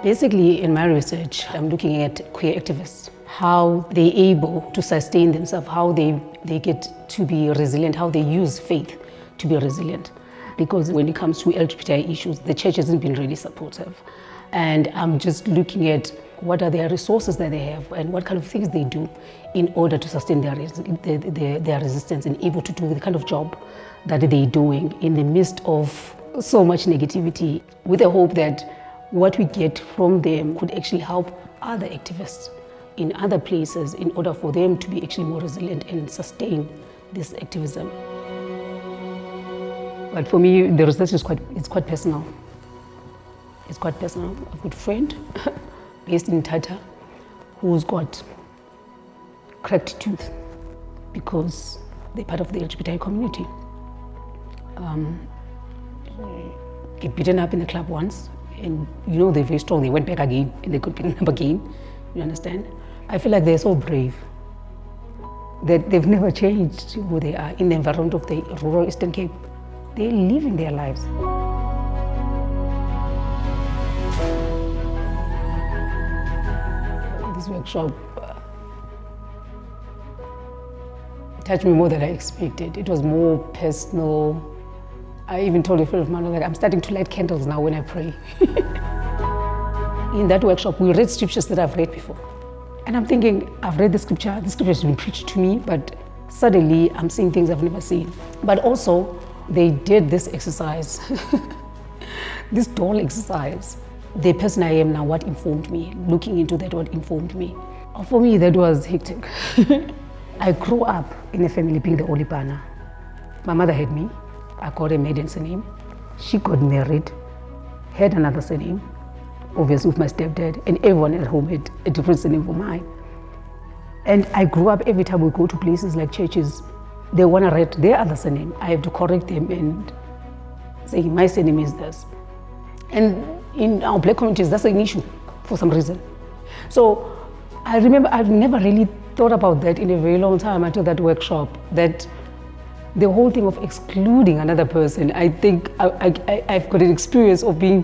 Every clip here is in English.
Basically, in my research, I'm looking at queer activists, how they're able to sustain themselves, how they get to be resilient, how they use faith to be resilient. Because when it comes to LGBTI issues, the church hasn't been really supportive. And I'm just looking at what are their resources that they have and what kind of things they do in order to sustain their resistance and able to do the kind of job that they're doing in the midst of so much negativity, with the hope that what we get from them could actually help other activists in other places in order for them to be actually more resilient and sustain this activism. But for me, the research is quite personal. It's quite personal. I've got a friend based in Tata who's got cracked tooth because they're part of the LGBTI community. Get beaten up in the club once, and they're very strong. They went back again and they got beaten up again. You understand? I feel like they're so brave that they've never changed who they are in the environment of the rural Eastern Cape. They're living their lives. This workshop touched me more than I expected. It was more personal. I even told a friend of mine, I'm starting to light candles now when I pray. In that workshop, we read scriptures that I've read before. And I'm thinking, I've read the scripture has been preached to me, but suddenly I'm seeing things I've never seen. But also, they did this exercise, this doll exercise. The person I am now, what informed me, looking into that, what informed me. For me, that was hectic. I grew up in a family being the only Bana. My mother had me. I got a maiden surname. She got married, had another surname, obviously with my stepdad, and everyone at home had a different surname for mine. And I grew up, every time we go to places like churches, they want to write their other surname. I have to correct them and say, my surname is this. And in our black communities, that's an issue for some reason. So I remember I've never really thought about that in a very long time until that workshop, that the whole thing of excluding another person, I think I've got an experience of being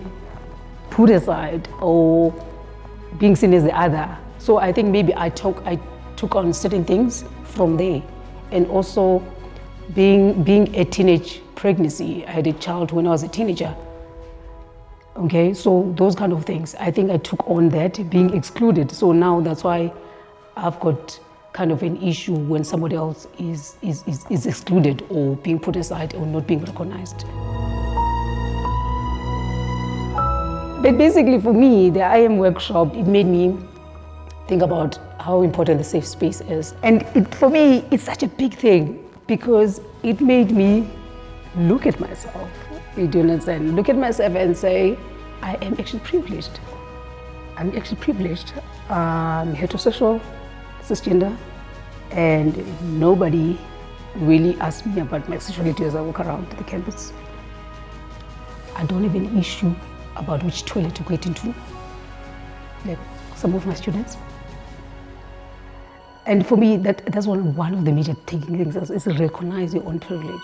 put aside or being seen as the other. So I think maybe I took on certain things from there. And also being a teenage pregnancy. I had a child when I was a teenager. Okay, so those kind of things. I think I took on that, being excluded. So now that's why I've got kind of an issue when somebody else is excluded or being put aside or not being recognized. But basically for me, the I Am workshop, it made me think about how important the safe space is. And for me, it's such a big thing because it made me look at myself. You do understand? Look at myself and say, I am actually privileged. I'm actually privileged. I'm heterosexual, cisgender, and nobody really asked me about my sexuality as I walk around the campus. I don't have an issue about which toilet to get into, like some of my students. And for me, that's one of the major things is recognize your own privilege.